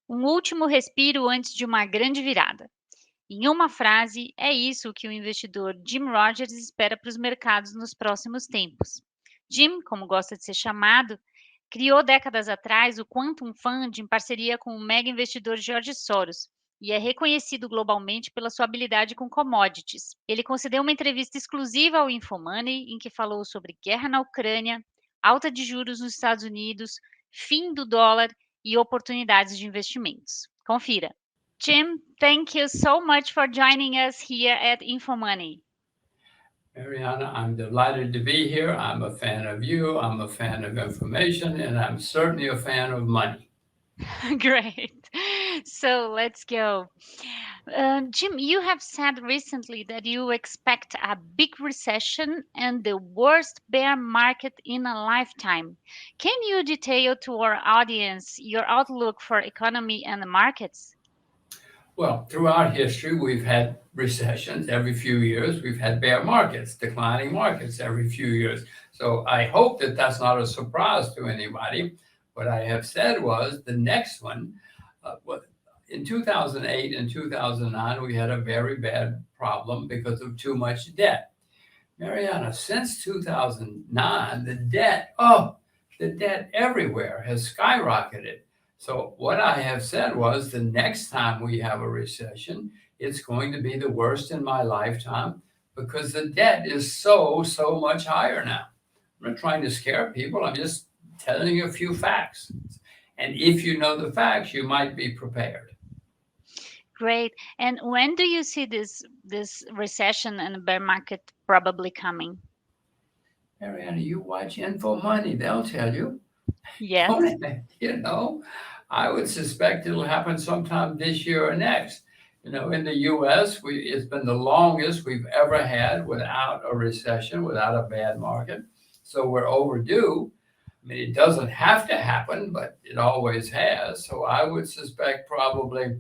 Um último respiro antes de uma grande virada. Em uma frase, é isso que o investidor Jim Rogers espera para os mercados nos próximos tempos. Jim, como gosta de ser chamado, criou décadas atrás o Quantum Fund em parceria com o mega investidor George Soros e é reconhecido globalmente pela sua habilidade com commodities. Ele concedeu uma entrevista exclusiva ao InfoMoney em que falou sobre guerra na Ucrânia, alta de juros nos Estados Unidos, fim do dólar e oportunidades de investimentos. Confira. Jim, thank you so much for joining us here at InfoMoney. Mariana, I'm delighted to be here. I'm a fan of you, I'm a fan of information, and I'm certainly a fan of money. Great. So let's go. Jim, you have said recently that you expect a big recession and the worst bear market in a lifetime. Can you detail to our audience your outlook for economy and the markets? Well, throughout history, we've had recessions every few years. We've had bear markets, declining markets every few years. So I hope that that's not a surprise to anybody. What I have said was the next one, in 2008 and 2009, we had a very bad problem because of too much debt. Mariana, since 2009, the debt everywhere has skyrocketed. So what I have said was the next time we have a recession, it's going to be the worst in my lifetime because the debt is so much higher now. I'm not trying to scare people. I'm just telling you a few facts. And if you know the facts, you might be prepared. Great. And when do you see this recession and bear market probably coming? Mariana, you watch InfoMoney, they'll tell you. Yes. I would suspect it'll happen sometime this year or next. In the U.S., it's been the longest we've ever had without a recession, without a bad market. So we're overdue. I mean, it doesn't have to happen, but it always has. So I would suspect probably,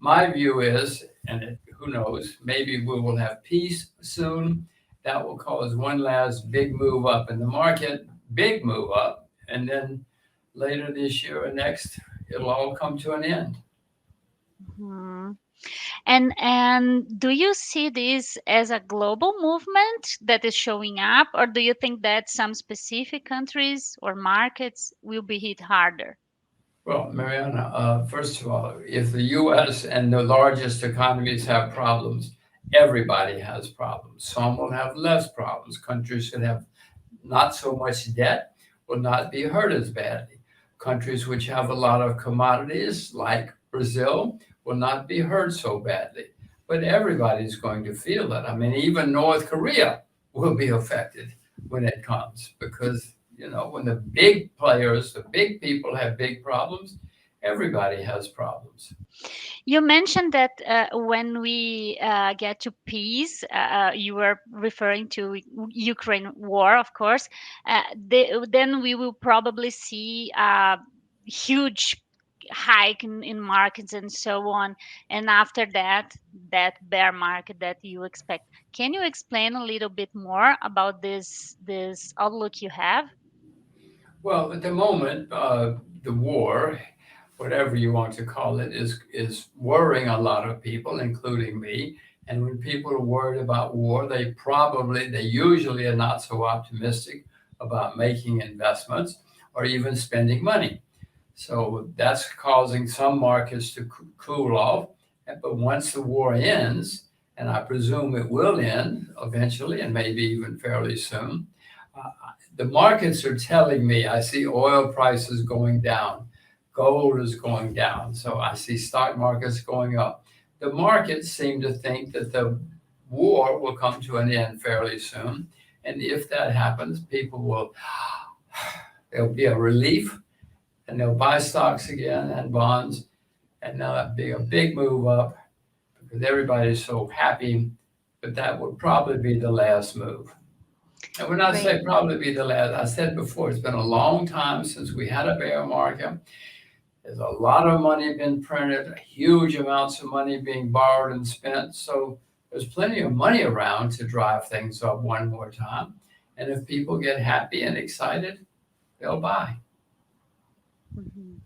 my view is, and who knows, maybe we will have peace soon. That will cause one last big move up in the market, big move up, and then later this year or next, it'll all come to an end. Hmm. And do you see this as a global movement that is showing up, or do you think that some specific countries or markets will be hit harder? Well, Mariana, first of all, if the U.S. and the largest economies have problems, everybody has problems. Some will have less problems. Countries that have not so much debt will not be hurt as badly. Countries which have a lot of commodities, like Brazil, will not be hurt so badly. But everybody's going to feel it. I mean, even North Korea will be affected when it comes because, when the big players, the big people have big problems, everybody has problems. You mentioned that when we get to peace, you were referring to Ukraine war, of course. Then we will probably see a huge hike in markets and so on. And after that, that bear market that you expect. Can you explain a little bit more about this outlook you have? Well, at the moment, the war, whatever you want to call it, is worrying a lot of people, including me. And when people are worried about war, they usually are not so optimistic about making investments or even spending money. So that's causing some markets to cool off. But once the war ends, and I presume it will end eventually, and maybe even fairly soon, uh, the markets are telling me I see oil prices going down, gold is going down, so I see stock markets going up. The markets seem to think that the war will come to an end fairly soon, and if that happens, there'll be a relief, and they'll buy stocks again and bonds, and there'll be a big move up because everybody's so happy. But that would probably be the last move. And when I Great. say probably be the last, I said before, it's been a long time since we had a bear market. There's a lot of money been printed, huge amounts of money being borrowed and spent. So there's plenty of money around to drive things up one more time. And if people get happy and excited, they'll buy. Mhm.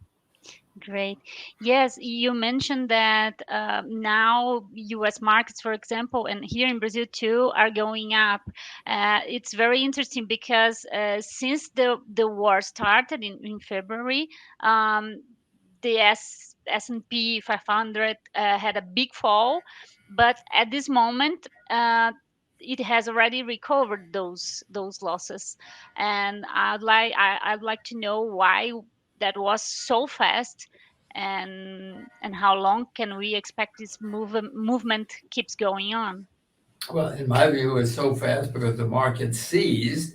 Great. Yes, you mentioned that now U.S. markets, for example, and here in Brazil too, are going up. It's very interesting because since the war started in February, um, the S&P 500 had a big fall, but at this moment, it has already recovered those losses. And I'd like to know why that was so fast, and how long can we expect this movement keeps going on? Well, in my view, it's so fast because the market sees,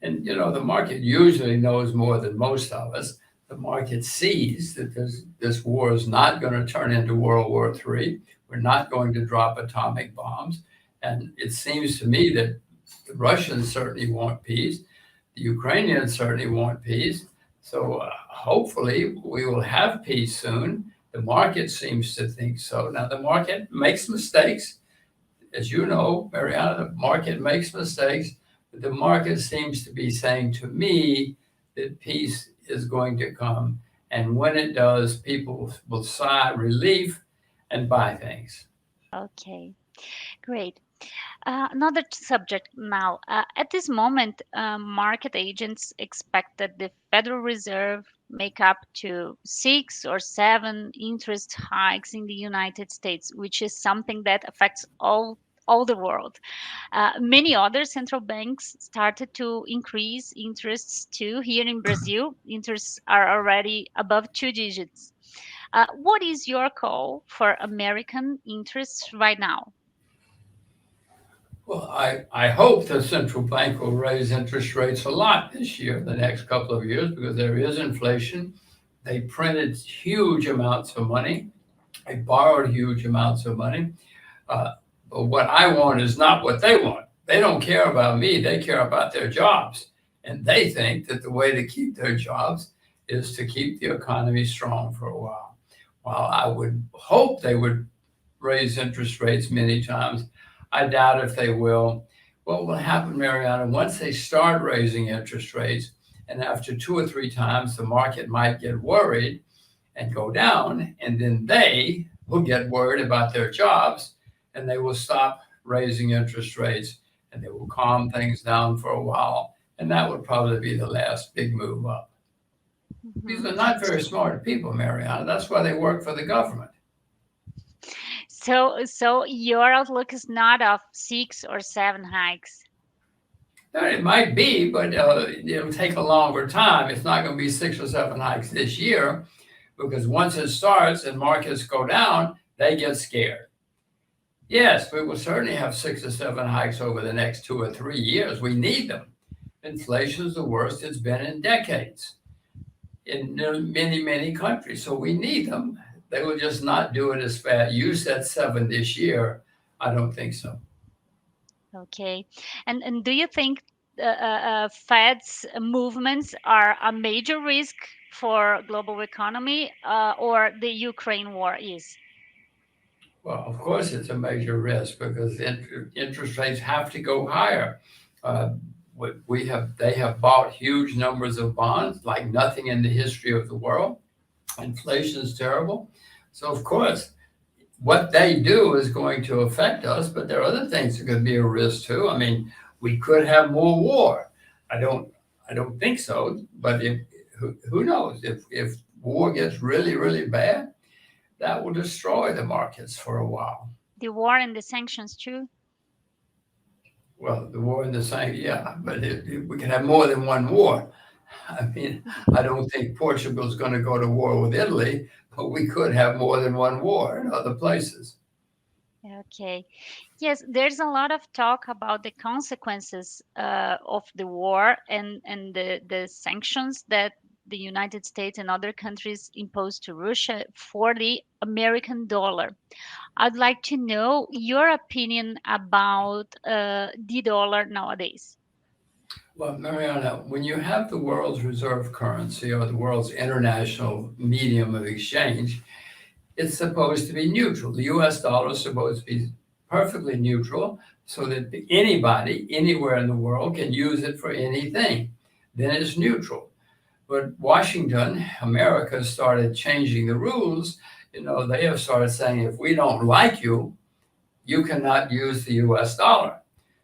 and the market usually knows more than most of us. The market sees that this war is not going to turn into World War III. We're not going to drop atomic bombs. And it seems to me that the Russians certainly want peace. The Ukrainians certainly want peace. So hopefully we will have peace soon. The market seems to think so. Now, the market makes mistakes. As you know, Mariana, the market makes mistakes. But the market seems to be saying to me that peace is going to come. And when it does, people will sigh relief and buy things. Okay, great. Another subject now. At this moment, market agents expect that the Federal Reserve make up to 6 or 7 interest hikes in the United States, which is something that affects all the world. Many other central banks started to increase interests too. Here in Brazil, interests are already above 2 digits. What is your call for American interests right now? Well, I hope the central bank will raise interest rates a lot this year, the next couple of years, because there is inflation. They printed huge amounts of money. They borrowed huge amounts of money. But what I want is not what they want. They don't care about me. They care about their jobs. And they think that the way to keep their jobs is to keep the economy strong for a while. While I would hope they would raise interest rates many times, I doubt if they will. What will happen, Mariana, once they start raising interest rates, and after 2 or 3 times, the market might get worried and go down, and then they will get worried about their jobs, and they will stop raising interest rates, and they will calm things down for a while, and that would probably be the last big move up. These Mhm. are not very smart people, Mariana. That's why they work for the government. So your outlook is not of 6 or 7 hikes. Now, it might be, but it'll take a longer time. It's not going to be 6 or 7 hikes this year, because once it starts and markets go down, they get scared. Yes, we will certainly have 6 or 7 hikes over the next 2 or 3 years. We need them. Inflation is the worst it's been in decades in many, many countries. So we need them. They will just not do it as fast. You said 7 this year. I don't think so. Okay. And do you think Fed's movements are a major risk for global economy, or the Ukraine war is? Well, of course, it's a major risk because interest rates have to go higher. Uh, they have bought huge numbers of bonds like nothing in the history of the world. Inflation is terrible. So, of course, what they do is going to affect us, but there are other things that could be a risk too. I mean, we could have more war. I don't think so, but who knows? If war gets really, really bad, that will destroy the markets for a while. The war and the sanctions too? Well, the war in the same, yeah, but we can have more than one war. I mean, I don't think Portugal's going to go to war with Italy, but we could have more than one war in other places. Okay. Yes, there's a lot of talk about the consequences of the war, and the sanctions that the United States and other countries imposed to Russia for the American dollar. I'd like to know your opinion about the dollar nowadays. Well, Mariana, when you have the world's reserve currency or the world's international medium of exchange, it's supposed to be neutral. The US dollar is supposed to be perfectly neutral so that anybody, anywhere in the world can use it for anything. Then it's neutral. But Washington, America, started changing the rules. They have started saying, if we don't like you, you cannot use the US dollar.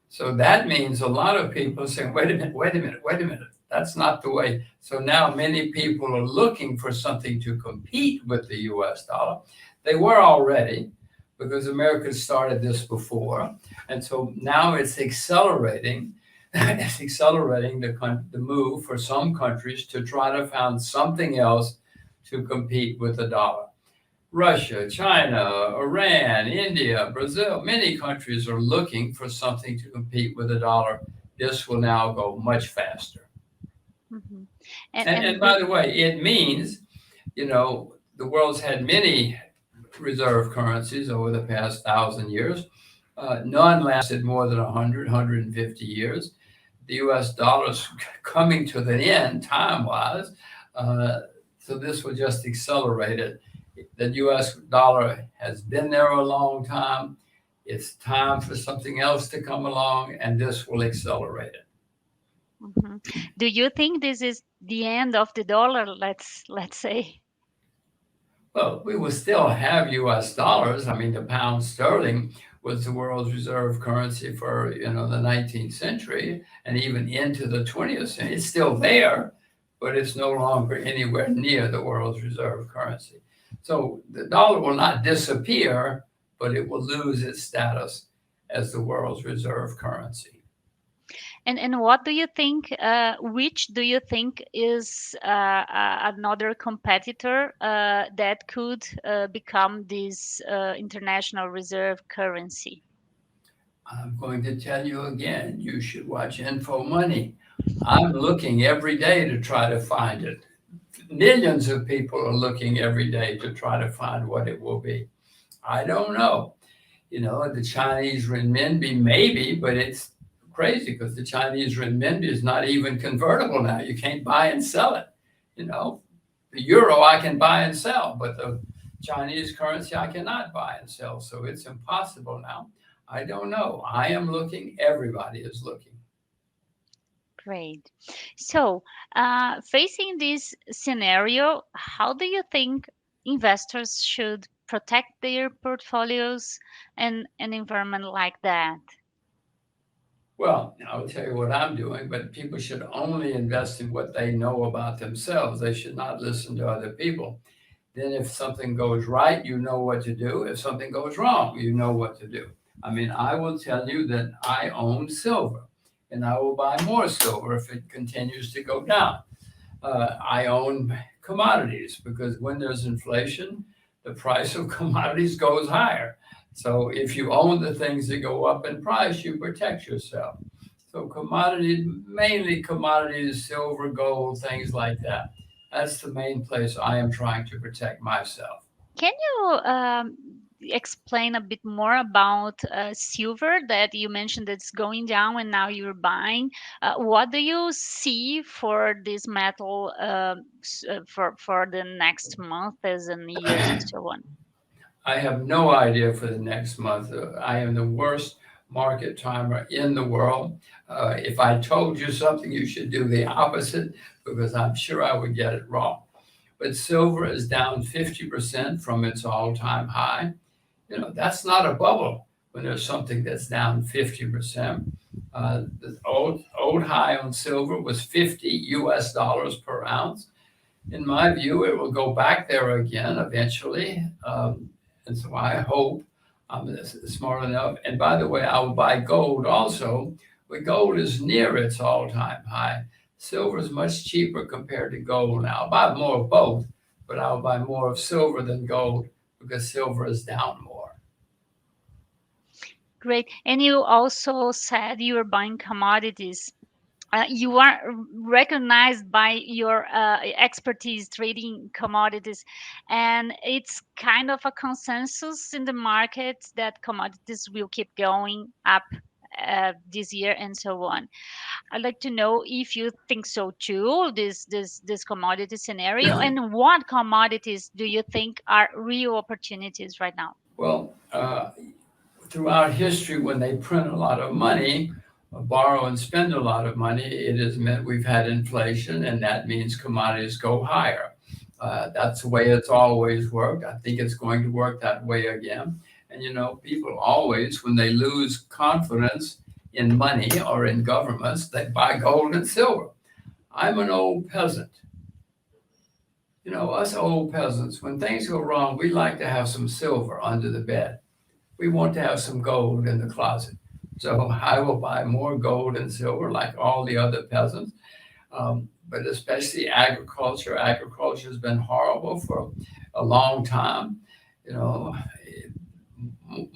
So that means a lot of people saying, wait a minute. That's not the way. So now many people are looking for something to compete with the US dollar. They were already, because America started this before. And so now it's accelerating. It's accelerating the move for some countries to try to find something else to compete with the dollar. Russia, China, Iran, India, Brazil, many countries are looking for something to compete with the dollar. This will now go much faster. Mhm. And by the way, it means, the world's had many reserve currencies over the past 1,000 years. None lasted more than 100, 150 years. The US dollar's coming to the end time-wise, so this will just accelerate it. The US dollar has been there a long time. It's time for something else to come along, and this will accelerate it. Mhm. Do you think this is the end of the dollar, let's say? Well, we will still have US dollars. I mean, the pound sterling was the world's reserve currency for, the 19th century and even into the 20th century. It's still there, but it's no longer anywhere near the world's reserve currency. So the dollar will not disappear, but it will lose its status as the world's reserve currency. And what do you think? Which do you think is another competitor that could become this international reserve currency? I'm going to tell you again, you should watch InfoMoney. I'm looking every day to try to find it. Millions of people are looking every day to try to find what it will be. I don't know. The Chinese renminbi, maybe, but it's crazy because the Chinese renminbi is not even convertible now. You can't buy and sell it. The euro I can buy and sell, but the Chinese currency I cannot buy and sell. So it's impossible now. I don't know. I am looking. Everybody is looking. Great. So, facing this scenario, how do you think investors should protect their portfolios in an environment like that? Well, I'll tell you what I'm doing, but people should only invest in what they know about themselves. They should not listen to other people. Then if something goes right, you know what to do. If something goes wrong, you know what to do. I mean, I will tell you that I own silver and I will buy more silver if it continues to go down. I own commodities because when there's inflation, the price of commodities goes higher. So if you own the things that go up in price, you protect yourself. So commodities, mainly commodities, silver, gold, things like that. That's the main place I am trying to protect myself. Can you explain a bit more about silver that you mentioned that's going down and now you're buying? What do you see for this metal for the next months and years and so on? I have no idea for the next month. I am the worst market timer in the world. If I told you something, you should do the opposite because I'm sure I would get it wrong. But silver is down 50% from its all-time high. That's not a bubble when there's something that's down 50%. The old high on silver was 50 US dollars per ounce. In my view, it will go back there again eventually. And so I hope I'm smart enough. And by the way, I will buy gold also, but gold is near its all-time high. Silver is much cheaper compared to gold now. I'll buy more of both, but I'll buy more of silver than gold because silver is down more. Great. And you also said you were buying commodities. You are recognized by your expertise trading commodities, and it's kind of a consensus in the market that commodities will keep going up this year and so on. I'd like to know if you think so too, this commodity scenario, and what commodities do you think are real opportunities right now? Well, throughout history, when they print a lot of money, borrow and spend a lot of money, it has meant we've had inflation, and that means commodities go higher. That's the way it's always worked. I think it's going to work that way again. And people always, when they lose confidence in money or in governments, they buy gold and silver. I'm an old peasant. Us old peasants, when things go wrong, we like to have some silver under the bed. We want to have some gold in the closet. So I will buy more gold and silver like all the other peasants. But especially agriculture. Agriculture has been horrible for a long time.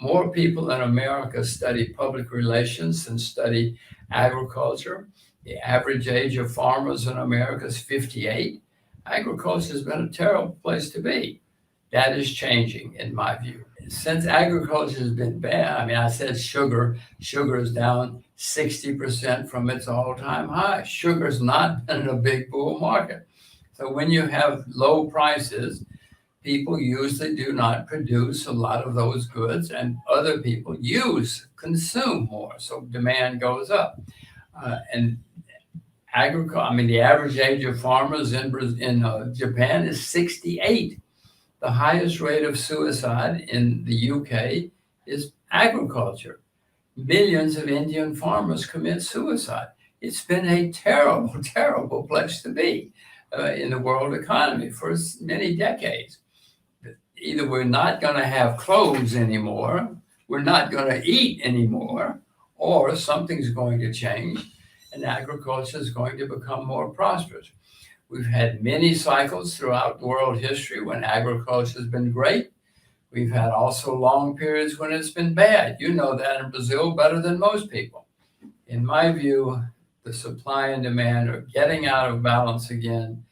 More people in America study public relations than study agriculture. The average age of farmers in America is 58. Agriculture has been a terrible place to be. That is changing, in my view. Since agriculture has been bad, I said sugar is down 60% from its all-time high. Sugar's not been in a big bull market. So when you have low prices, people usually do not produce a lot of those goods, and other people consume more. So demand goes up. And the average age of farmers in Japan is 68. The highest rate of suicide in the UK is agriculture. Millions of Indian farmers commit suicide. It's been a terrible, terrible place to be in the world economy for many decades. Either we're not going to have clothes anymore, we're not going to eat anymore, or something's going to change and agriculture is going to become more prosperous. We've had many cycles throughout world history when agriculture has been great. We've had also long periods when it's been bad. You know that in Brazil better than most people. In my view, the supply and demand are getting out of balance again.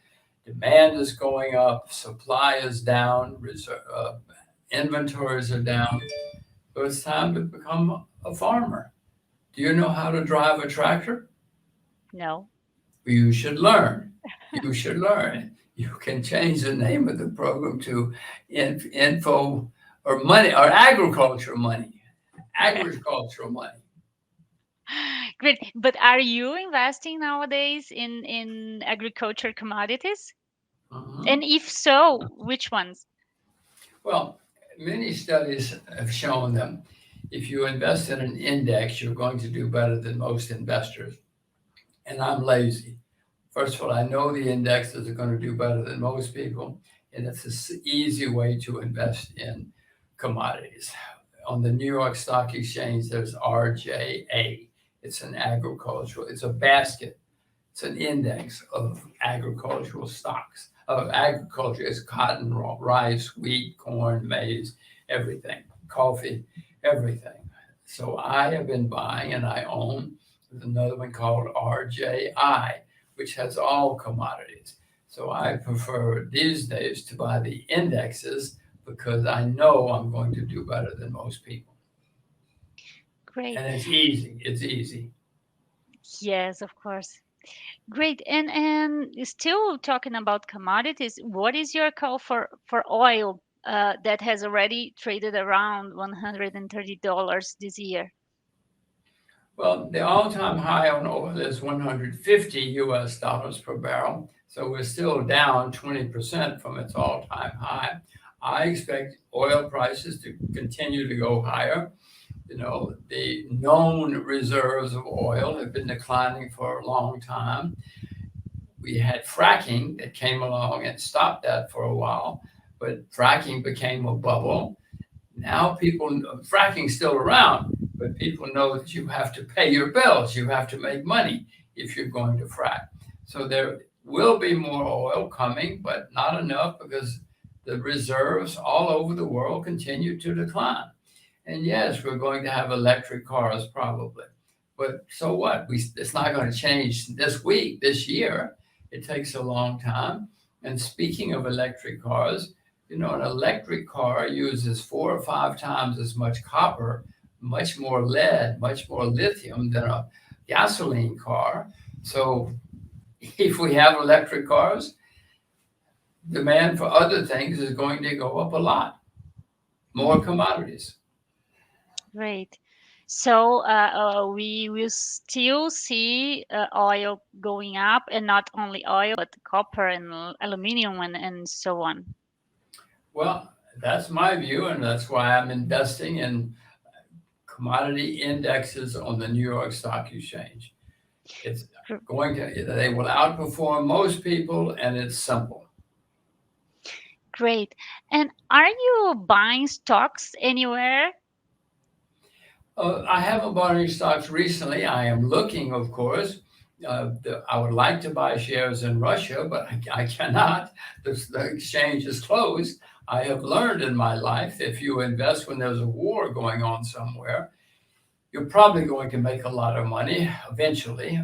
Demand is going up, supply is down, inventories are down. So it's time to become a farmer. Do you know how to drive a tractor? No. You should learn. You should learn. You can change the name of the program to info or money or agricultural money. Agricultural money. Great. But are you investing nowadays in agriculture commodities? Uh-huh. And if so, which ones? Well, many studies have shown them if you invest in an index, you're going to do better than most investors. And I'm lazy. First of all, I know the indexes are going to do better than most people, and it's an easy way to invest in commodities. On the New York Stock Exchange, there's RJA. It's it's a basket. It's an index of agricultural stocks. Of agriculture, it's cotton, rice, wheat, corn, maize, everything, coffee, everything. So I have been buying, and I own another one called RJI, which has all commodities. So I prefer these days to buy the indexes because I know I'm going to do better than most people. Great. And it's easy. It's easy. Yes, of course. Great. And still talking about commodities, what is your call for oil that has already traded around $130 this year? Well, the all-time high on oil is 150 US dollars per barrel. So we're still down 20% from its all-time high. I expect oil prices to continue to go higher. The known reserves of oil have been declining for a long time. We had fracking that came along and stopped that for a while, but fracking became a bubble. Now fracking's still around, but people know that you have to pay your bills. You have to make money if you're going to frack. So there will be more oil coming, but not enough because the reserves all over the world continue to decline. And yes, we're going to have electric cars probably, but so what? It's not going to change this week, this year. It takes a long time. And speaking of electric cars, an electric car uses 4 or 5 times as much copper, much more lead, much more lithium than a gasoline car. So if we have electric cars, demand for other things is going to go up a lot. More commodities. Great. So we will still see oil going up, and not only oil, but copper and aluminum and so on. Well, that's my view, and that's why I'm investing in commodity indexes on the New York Stock Exchange. It's they will outperform most people, and it's simple. Great. And are you buying stocks anywhere? I haven't bought any stocks recently. I am looking, of course. I would like to buy shares in Russia, but I cannot. The exchange is closed. I have learned in my life that if you invest when there's a war going on somewhere, you're probably going to make a lot of money eventually,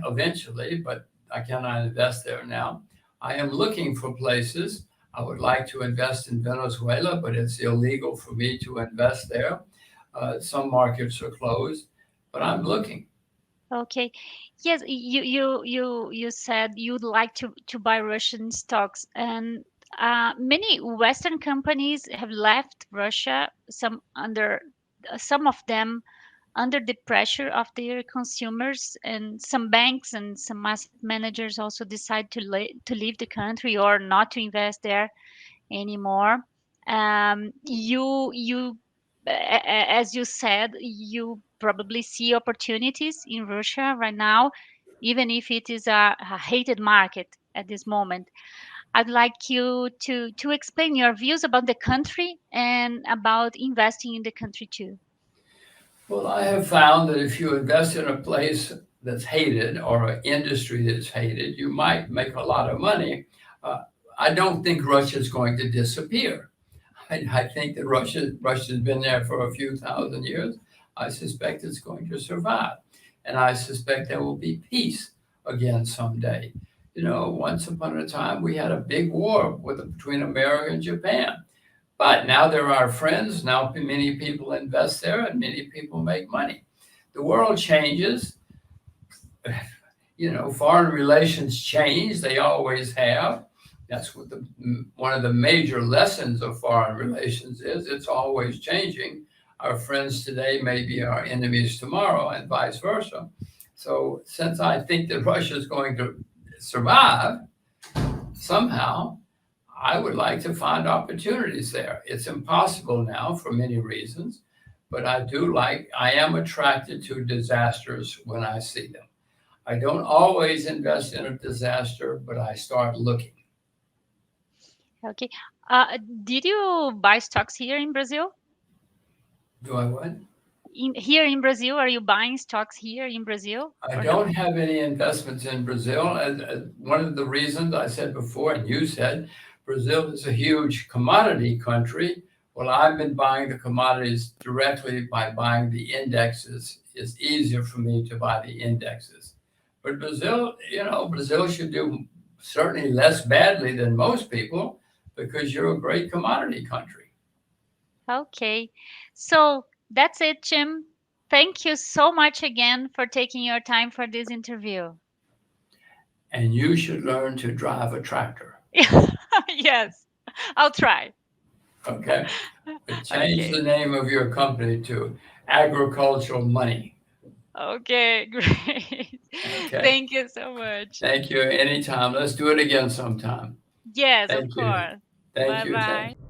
but I cannot invest there now. I am looking for places. I would like to invest in Venezuela, but it's illegal for me to invest there. Some markets are closed, but I'm looking. Okay. Yes, you said you'd like to buy Russian stocks, and many Western companies have left Russia. Some of them under the pressure of their consumers, and some banks and some asset managers also decide to leave the country or not to invest there anymore. As you said, you probably see opportunities in Russia right now, even if it is a hated market at this moment. I'd like you to explain your views about the country and about investing in the country too. Well, I have found that if you invest in a place that's hated or an industry that's hated, you might make a lot of money. Uh, I don't think Russia is going to disappear. I think that Russia's been there for a few thousand years. I suspect it's going to survive. And I suspect there will be peace again someday. You know, once upon a time, we had a big war between America and Japan. But now they're our friends. Now many people invest there and many people make money. The world changes. You know, foreign relations change. They always have. That's what one of the major lessons of foreign relations is. It's always changing. Our friends today may be our enemies tomorrow, and vice versa. So, since I think that Russia is going to survive somehow, I would like to find opportunities there. It's impossible now for many reasons, but I am attracted to disasters when I see them. I don't always invest in a disaster, but I start looking. Okay. Did you buy stocks here in Brazil? Do I what? Here in Brazil, are you buying stocks here in Brazil I or no? don't have any investments in Brazil. One of the reasons I said before, and you said, Brazil is a huge commodity country. Well, I've been buying the commodities directly by buying the indexes. It's easier for me to buy the indexes. But Brazil, Brazil should do certainly less badly than most people because you're a great commodity country. Okay. So that's it, Jim. Thank you so much again for taking your time for this interview. And you should learn to drive a tractor. Yes, I'll try. Okay? But change the Okay. name of your company to Agricultural Money. Okay, great. Okay? Thank you so much. Thank you. Anytime. Let's do it again sometime. Yes, of Thank you. course. Thank Bye you. Thank bye. you.